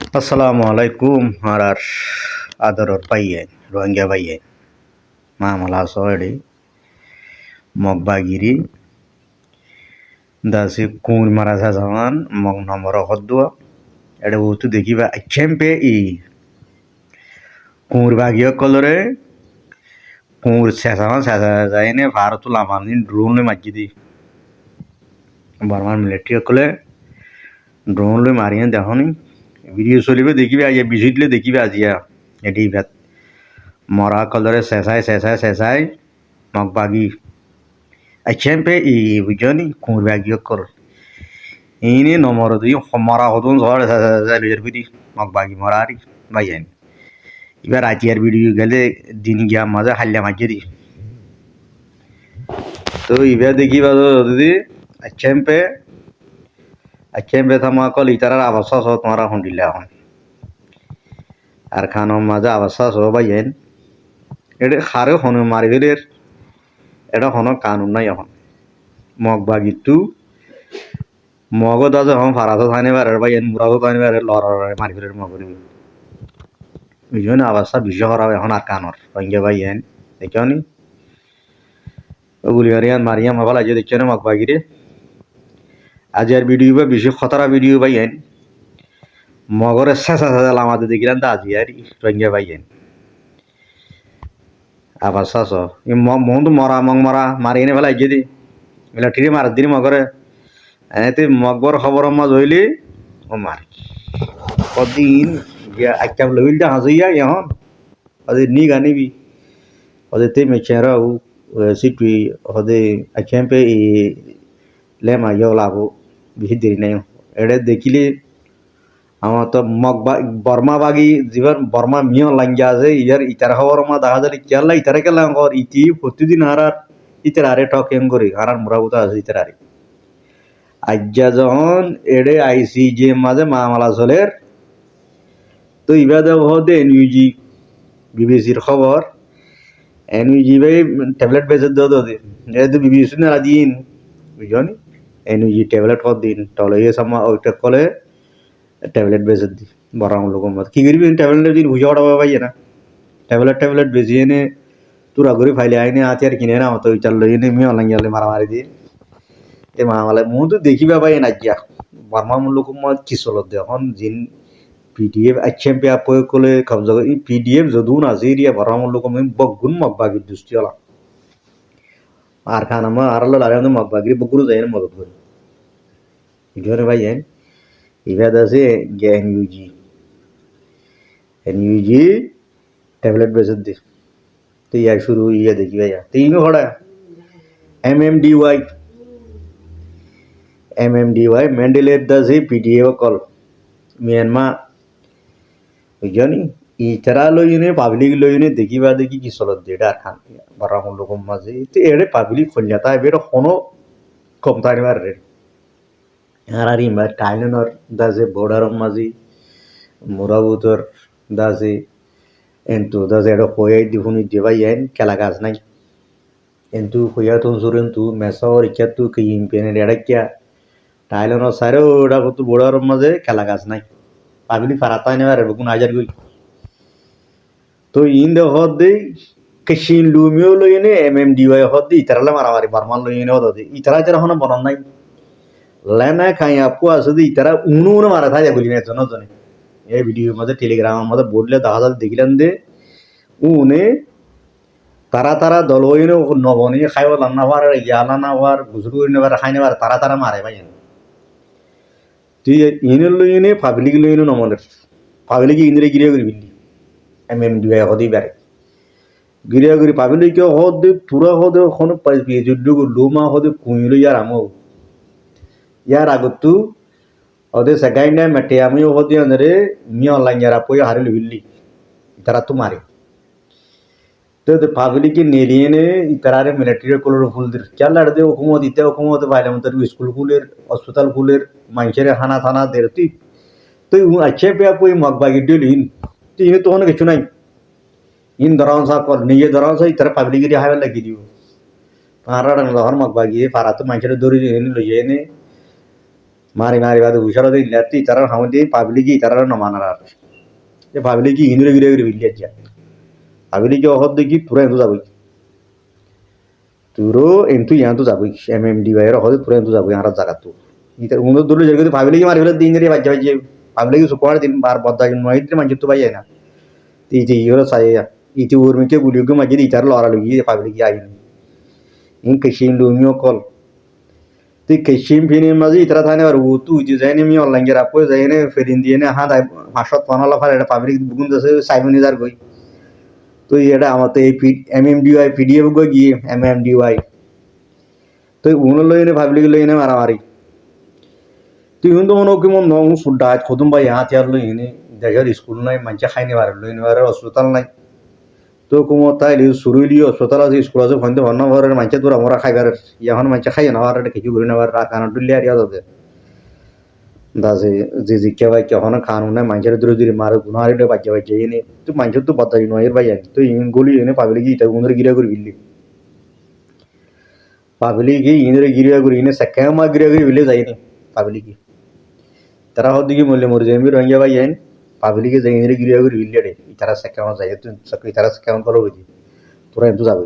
আসসালামু আলাইকুম আর আদরর পাইয়ে রোহিঙ্গা পাইয়ে মামলা সহডি মগবাগিরি দাসি কুর মারা সাজামান মগ নম্বর হদ্দুয়া এটা উতু দেখিবা চেম্পে কুর বাগিয় কলরে কুর শেষামান শেষা যায়নে ভারত লামানি ড্রোন মাজি দি বর্মার মিলিটারি কলে ড্রোন মারিয়ে দেখনি ভিডিও চলিবে দেখিবে আজ বিজুতলে দেখিবে আজিয়া এটি মরা কলরে শেষাই মগবাগি চেম্পে বুঝনি কুর বাগিয় call ini nomor itu mara hodun soal saya lihat video mukbagi marari bayan ibar ajar video gale din gya maza halya majdi তো ইবে দেখি বাদ যদি আচ্ছেম্পে থামা কল ইতারার আবাসা সহ তোমারা হন্ডিলে এখন আর খানোর মাঝে আবাসা সহ বাইয়েন এটা খারে হনু মারিবেলের এটা হন কানুন নাই এখন মগবাগিটু মগো দাজে হন ফারাতো থাইনে বারে বাইয়েন মুরাদো থাইনে বারে লড়ারে মারিবেলের মগরি বুঝবেন আবাসা বিশ্ব করা এখন আর কানর রঙ্গে বাইয়েন দেখনি গুলিয়ারিয়ান মারিয়াম হবাল আজ দেখছেন মগবাগিরে আজ আর ভিডিও বা বেশি খতরা ভিডিও বাইয়েন মগরে শেষা লামাতে দেখিলেন তা আজি আর রঙ্গে বাইয়েন আবার শাস মন তো মরা মগ মরা মারি এনে ফেলাই যদি এলা ঠিকই মার দিন মগরে এতে মগবর খবর মাঝ হইলে ও মার কদিন আচ্ছা লইলটা হাসইয়া এখন ওদের নি গানিবি ওদের তে মেচেরা সিটুই ওদের আচ্ছাম্পে লেমা ইয়ে লাগো বেশি দেরি নাই এটা দেখিলে আমার তো বর্মা বাগি জীবন বর্মা মিয় লাঙ্গিয়া আছে ইয়ার ইতার খবর মা দেখা যায় কেলা ইতারে কেলা কর ইতি প্রতিদিন আর ইতার আরে টক এম করি আর মুরাবুতা আছে ইতার আরে আজ্জা যখন এড়ে আইসি যে মাঝে মামলা চলের তো ইবা দেব হদে এনইউজি বিবিসির খবর এনইউজি ভাই ট্যাবলেট বেচে দে যেহেতু বিবিসি না দিন বুঝনি এনইউজি ট্যাবলেট হদ দিন টলে সামা ওইটা কলে ট্যাবলেট বেচে দি বড় লোক মত কি করবি ট্যাবলেট দিন বুঝে ওটা পাইয়ে না ট্যাবলেট বেশি এনে তোরা ঘুরে ফাইলে আইনে আছে আর কিনে না তো চাল এনে মেয়ে অনলাইন গেলে মারামারি দিয়ে এ মামালে মু তো দেখিবা পাই না গিয়া বর্মা লোক মত কি চলত এখন জিন পিডিএফ আচ্ছেম্পে আপয় কলে কবজা ই পিডিএফ যদুন আছে রিয়া বর্মা লোক বগুন মগবাগি দুষ্টি হলা আর খানামা আর লাগে মগবাগি বগুরু যায় না মদত করে ইধরে ভাই ইবাদ আছে এনইউজি ট্যাবলেট বেচত দি তো ইয়ার শুরু ইয়া দেখি ভাইয়া তিন হড়া এমএমডিওয়াই মেন্ডেলের দাসে পিডিএ কল মিয়ানমা বুঝনি ইতারা লইনে পাবলিক লইনে দেখিবা দেখি কি চলত দিয়ে এটা খান বড় লোক মাঝে তো এড়ে পাবলিক খোলজাতা এবার কোনো কমতা নিবার রে আর ইমা টাইলনর দাসে বর্ডার মাঝি মুরাবুতর দাসে এন্তু দাসে এটা হয়ে দিফুনি দেবাই আইন খেলা গাছ নাই এন্তু হইয়া তো সুরেন্তু মেসর ইচ্ছা তু কি ইম্পেনের এটা কিয়া টাইলনর সারে ওটা কত বর্ডার মাঝে খেলা গাছ নাই পাবলিক ফারাতাই নেবার কোন হাজার গই তো ইন দে হদ দে কেশিন লুমিও লইনে এমএমডিওয়াই হদ দে ইতারালে মারামারি বারমান লইনে হদ দে ইতারা যারা হন বনন নাই লেনা খাই আপু আছে দে ইতারা উনু মারা থাকে গুলি না জনে এই ভিডিওর মধ্যে টেলিগ্রামের মধ্যে বললে দেখা যাবে দেখিলেন দে উনে তারা দল হইনে নবনি খাইব লান্না হওয়ার ইয়ালা না হওয়ার গুজরু নেবার খাই নেবার তারা মারে ভাই তুই ইনে লইনে পাবলিক লইনে নমলের পাবলিক ইন্দ্রে গিরিয়া করি বিল্লি এমএমডিওয়াই হদি বারে গিরিয়া করি পাবলিক হদ দে তুরা হদে কোনো যুদ্ধ লুমা হদে কুইল ইয়ার আমো ইয়ার আগতু ওদের সেকাই না মেটে আমি হদি আন্দরে মি অনলাইন যারা পয় হারিল বিল্লি তারা তো মারে তো পাবলিক নেলিয়ে নে ইতারে মিলিটারি কলর ফুল দির চাল লড়দে হুকুমত ইতে হুকুমত বাইরে মত স্কুল খুলের হসপিটাল খুলের মানুষের হানা থানা দের তুই আচ্ছা পে আপু মগবাগি ডিলিন তুই ইনে তো কিছু নাই ইন ধরান সা কর নিজে ধরান সা ইতারে পাবলিক রি হাইবে লাগি দিও পারাড় ধর মগবাগি পারা তো মানুষের দড়ি এনে লইয়ে এনে মারি মারি বাদে উষারো দিন লেতি তারা হামদি পাবলিক তারা নমানার আর যে পাবলিক হিন্দুরে গিরে গিরে বিলিয়ে যা পাবলিক অহদ দেখি পুরা এন্তু যাবই তুরো এন্তু ইয়ান্তু যাবই MMDY এর অহদ পুরা এন্তু যাবই আর জায়গা তো ইতার উনো দূরে জায়গা পাবলিক মারি ফেলে দিন রে বাজ্জা বাজ্জে পাবলিক সুকোয়ার দিন বার বদ্দা নয়তে মানজে তো পাই না ইতি ইয়ো সাই ইতি উর্মিকে গুলিগো মাঝে ইতার লড়া লগি পাবলিক আইন ইন কেশিন লুমিও কল তুই কেশিম ফিনি মাঝে ইতারা থানে আর ও তুই যে যাইনি মি অনলাইন গেরা পয় যাইনে ফেরিন দিয়ে না হাত হাসত পানালা ফার এটা পাবলিক বুগুন দেশে সাইমনিজার গই তুই এটা আমার তো এই MMDY PDF গই গিয়ে MMDY তুই উনো লইনে পাবলিক লইনে মারামারি তুই কিন্তু মনে কি মন নং সুড্ডা খদুম ভাই হাত ইয়ার লইনে দেশের স্কুল নাই মানুষে খাইনি পারে লইনে পারে হসপিটাল নাই তো কুমো তাই সুরুইলি হসপিটাল আছে স্কুল আছে ফোন ভর্না ভরের মানুষে তোরা আমরা খাইবার এখন মানুষে খাই না আর কিছু করি না কানা টুলি আর ইয়াদ দাসে যে জিজ্ঞা ভাই কখন খানো না মানুষের দূরে দূরে মারে গুণ হারিলে বাচ্চা বাচ্চা এনে তুই মানুষের তো বাচ্চা নয় এর ভাই তুই গলি এনে পাবলি কি তাই উনরে গিরা করে বিল্লি পাবলি কি ইনরে গিরা করে ইনে সেকেমা গিরা করে বিলে যায়নি পাবলি কি তারা হদিকে মূল্য মরে যাই রোহিঙ্গা ভাই আইন পাবলি কি যাই ইনরে গিরা করে বিল্লি রে তারা সেকেমা যায় তুই সকই তারা সেকেমা করো বুঝি তোরা এত যাবে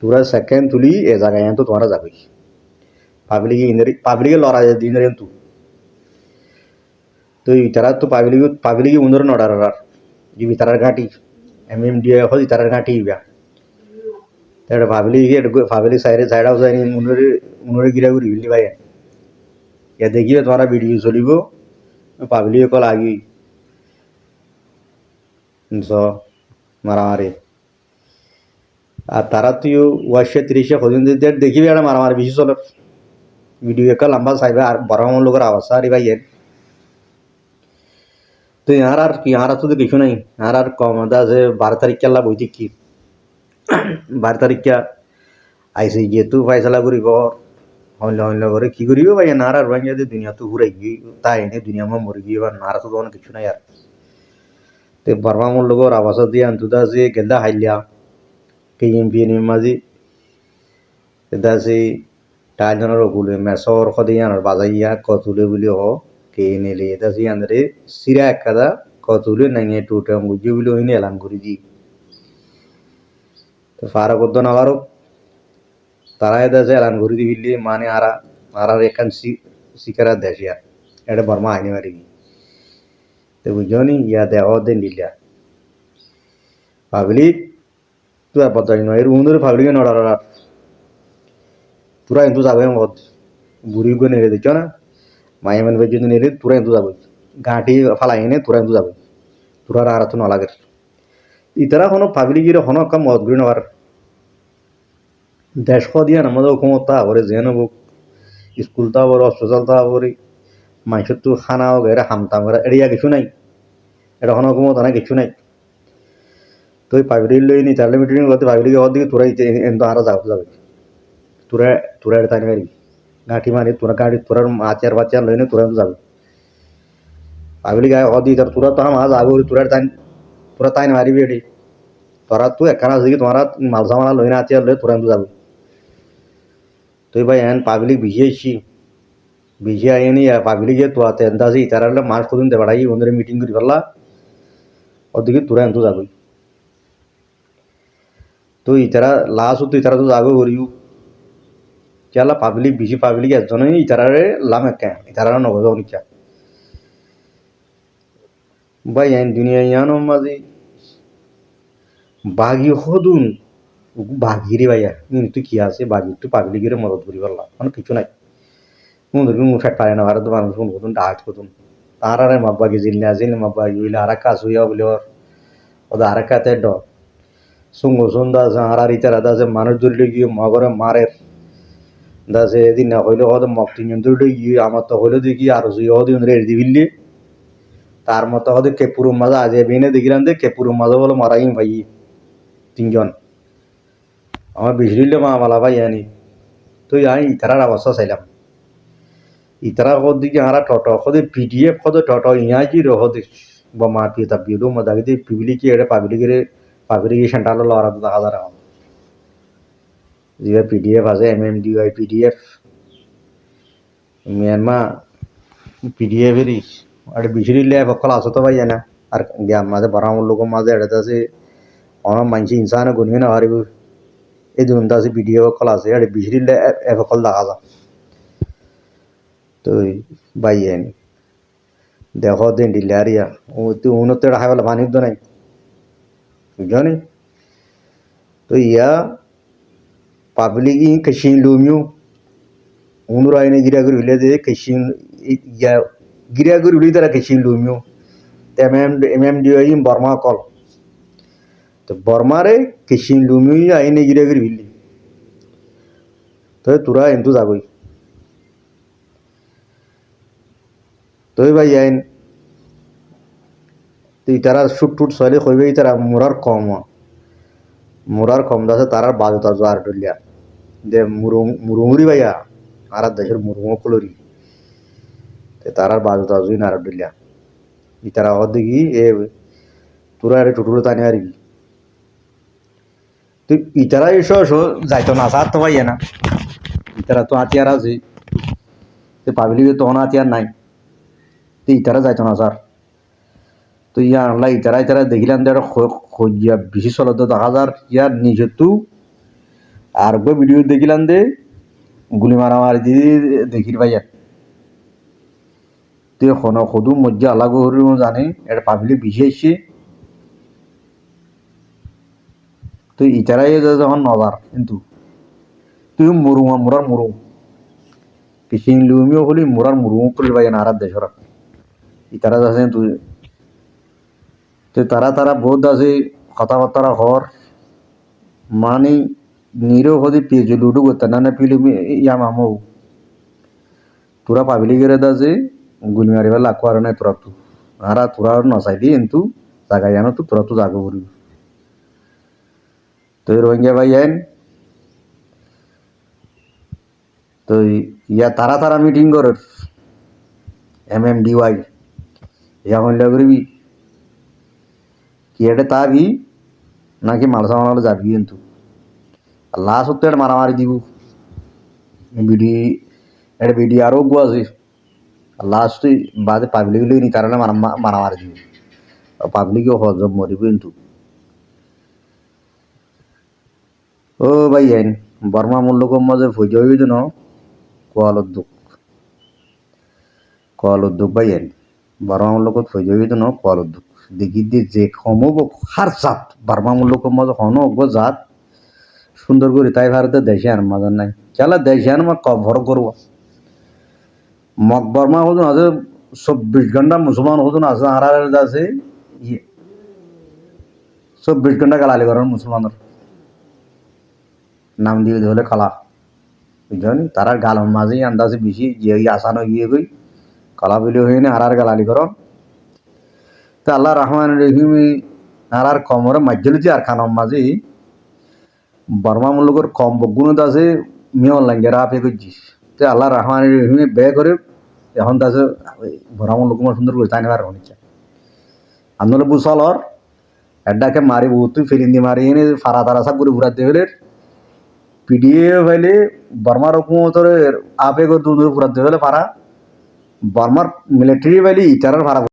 তোরা সেকেন্ড তুলি এ জায়গায় তো তোমরা যাবে পাবলি কি ইনরে পাবলিকে লড়া যায় ইনরে তুই তো তারা তো পাবলিক উন্দর নড়ার ইবি তারার ঘাটি MMDY হল তারার ঘাটি ইবা তাহলে পাবলিক সাইডে সাইডাও যায়নি উনরে গিরা ঘুরি বিলি ভাই ইয়া দেখিবে তোমার ভিডিও চলিব পাবলিক কল আগি মারামারি আর তারা তুইও 30 খোঁজ দেখিবে একটা মারামারি বেশি চলে ভিডিও একটা লম্বা চাইবে আর বড় লোকের অবস্থা আর ভাই তো আর কি আর তো কিছু নাই আর কম আছে 12 তারিখ কেলা বইতে কি 12 তারিখ আইসি যেহেতু ফাইসলা করিব হইল করে কি করিব ভাই আর ভাই দুনিয়া তো ঘুরাই গিয়ে তাই এনে দুনিয়া মা মরে গিয়ে আর তো তখন কিছু নাই আর তো বর্মা মোর লগর আবাস দিয়ে আনতুদা যে গেলদা হাইলিয়া KMP মাঝি এটা সে টাইজনের ওগুলো মেসর খদিয়ানোর বাজাইয়া কতুলে বলি হ কে নেলে এটা সে আন্দরে সিরা একাদা কতুলে নাইয়ে টুটা মুজি বলি হইনে এলান করি দি তো ফারা করতো না আবারও তারা এটা সে এলান করি দি বিলি মানে আর এখান শিকারা দেশিয়া এটা বর্মা আইনি মারি তো বুঝনি ইয়া দেহ দেন দিলা পাবলিক তুই আর বদাই নয় এর উন্দরে পাবলিকে নড়ার তোরা কিন্তু যাবে বুড়ি গো নেড়ে দিচ্ছ না মায়ে মানে যদি নেড়ে তোরা কিন্তু যাবে গাঁটি ফালাই এনে তোরা কিন্তু যাবে তোরা আর তো নলাগে ইতারা কোনো পাবলিকের কোনো কাম মত গুলি নেওয়ার দেশ দিয়ে আমাদের ক্ষমতা করে যে নেব স্কুল তা বড় হসপিটাল তা বড় মানুষের তো খানাও গেরে হামতাম করে এড়িয়া কিছু নাই এটা কোনো ক্ষমতা না কিছু নাই তো পাবলিক লই নি চার্লি মিটিং করতে পাবলিক হওয়ার দিকে তোরা এত আরো যাবে তোরা এটা তাই মারবি গাঁঠি মারি তোরা গাড়ি তোরার আচার বাচ্চার লইনে তোরা যাবে পাবলিক আয় হদি তোরা তো আমার যাবো তোরা তাই মারিবি এটি তোরা তো একখানা আছে কি তোমরা মাল সামানা লইনে আচার লই তোরা যাবে তুই ভাই এন পাবলিক ভিজিয়েছি ভিজিয়ে আইনি পাবলিকে তো এন্তা আছে তারা মাস খুদিন দে বাড়াই ওদের মিটিং করি পারলা ওদিকে তোরা এত যাবে তো ইতারা লাস্ট তো ইতারা তো যাবে করিও কেলা পাবলিক বেশি পাবলিক একজনই ইতারারে লাম একা ইতারা নগদ নিচা ভাই আইন দুনিয়া ইয়ানো মাঝে বাঘি হদুন বাঘিরে ভাইয়া তুই কি আছে বাঘি তুই পাবলিকের মদত করি পারলাম মানে কিছু নাই মুদেরকে মুখ ফেট পারে না ভারত মানুষ কোন কতুন ডাক কতুন তার আরে মাব্বাগি জিল মাব্বাগি হইলে আর কাজ হইয়া বলে ওদের আর কাতে ড সুঙ্গ সুন্দর আছে আর ইতারা আছে মানুষ ধরলে গিয়ে মগরে মারের দাসে এদিন না হইলে হয়তো মগ তিনজন ধরলে গিয়ে আমার তো হইলে দেখি আর হদি রেড়ি দিবিল্লি তার মতো হয়তো কেপুরুর মাজা আজ বেনে দেখিলাম যে কেপুরুর মাজা বলে মারাই ভাই তিনজন আমার বিজলিলে মা মালা ভাই আনি তো আমি ইতারার অবস্থা চাইলাম ইতারা দিকে আর টট PDF টট ইংরাজি হদে বা মাটি তা বিলো মদাগিতে পিবিলিকি এটা পাবলিক সেন্টারলো লড়া তো দেখা যায় যে PDF আছে MMDY PDF মিয়ানমা পিডিএফ এর আর বিচরিলে বকল আছে তো ভাই না আর গিয়া মাঝে বারামুল লোক মাঝে এড়াতে আছে অনেক মানুষ ইনসান গনিয়ে না হারিব এই দুটা আছে পিডিএফ বকল আছে আর বিচরিলে এ বকল দেখা যায় তো ভাই দেখো দিন দিলে আর ইয়া ও তো উন্নত রাখা বলে পানি তো নাই বুঝছো নি তো ইয়া পাবলিক কশিন লুমিও উনুর আইনে গিরা করে হইলে যে কশিন ইয়া গিরা করে হইলে তারা কশিন লুমিও এমএমডিআই বর্মা কল তো বর্মারে কশিন লুমিও আইনে গিরা করে হইলি তো তোরা এন্তু যাবই তো ভাই আইন তুই তারা শুট টুট চলে কইবে তারা মোরার কম দাসে তারা বাজুতা জোয়ার ডলিয়া যে মুরুমুরি ভাইয়া আর দেশের মুরুমো কলরি তারার বাজুতা জুই নার ডলিয়া ইতারা হদ দেখি এ তোরা আরে টুটুলো টানি আর তুই ইতারা এসো যাইতো না সার তো ভাইয়া না ইতারা তো হাতিয়ার আছে পাবলিকে তো হাতিয়ার নাই তো ইতারা যাইতো না স্যার তো ইয়া আনলা ইতারা দেখিলাম যে খোঁজিয়া বেশি চলত দেখা যার ইয়ার নিজের আর ভিডিও দেখিলাম দে গুলি মারামারি দিয়ে দেখির ভাইয়া তুই এখন সদু মজ্জা আলাগো জানে এটা পাবলিক বেশি আসছে তুই ইতারাই যখন নজার কিন্তু তুই মোরার মুরু কিসিং লুমিও হলি মোরার মুরু করে ভাই না আর দেশরা ইতারা আছে তুই তো তারা বহুত আছে কথাবার্তা হর মানে নিরো হদি পেজে লুডু করতে না পিলু ইয়া মামো তোরা পাবলিক এর আছে গুলি মারিবা লাখ আর নাই তোরা তো তোরা নচাইলি কিন্তু জায়গা জানো তো তোরা তো জাগো করিবি তো রোহিঙ্গা ভাই আইন তো ইয়া তারা মিটিং করে MMDY ইয়া হইলে করবি কি এটা তাবি নাকি মালসা মানালে যাবি কিন্তু লাস্ট হতে মারামারি দিব বিডি আরো গো আছে লাস্ট বাদে পাবলিক লই নি কারণে মারামারি দিব পাবলিকও হজম মরিব কিন্তু ও ভাই আইন বর্মা মূল্যকম মাঝে ভুজ হইবে ন কোয়াল উদ্যোগ ভাই আইন বর্মা মূল্যকত ভুজ হইবে ন কোয়াল উদ্যোগ দেখি দিয়ে যে কমব হার জাত বর্মা মূল্যকম মাঝে হন অজ্ঞ জাত সুন্দর করে তাই ভারতে দেশে আর মাজার নাই খেলা দেশে আর মা কভর করব মক বর্মা হতুন আছে 24 ঘন্টা মুসলমান হতুন আছে আর আছে 24 ঘন্টা গালালি করেন মুসলমানের নাম দিয়ে হলে খালা বুঝলেন তারার গাল মাঝেই আন্দাজে বেশি যে আসানো গিয়ে গই কলা বিলি হয়ে না আর গালালি করন তো আল্লাহ রহমান রহিমি আর কমরে মাজ্জলিতে আর খানম মাঝে বর্মা মুলুকের কম বগুণত আছে মিয়ন লাঙ্গেরা আপে করছিস তো আল্লাহ রহমান রহিমে বে করে এখন তো আছে বর্মা মুলুক সুন্দর করে তাই নেবার হচ্ছে আন্দোলন বুসলর এডাকে মারি বহুত ফেরিন্দি মারি এনে ফারা তারা সব করে ঘুরাতে হলে পিডিএফ হইলে বর্মার হুকুমতের আপে করে দূর ঘুরাতে হলে পারা বর্মার মিলিটারি হইলে ইটারের ভাড়া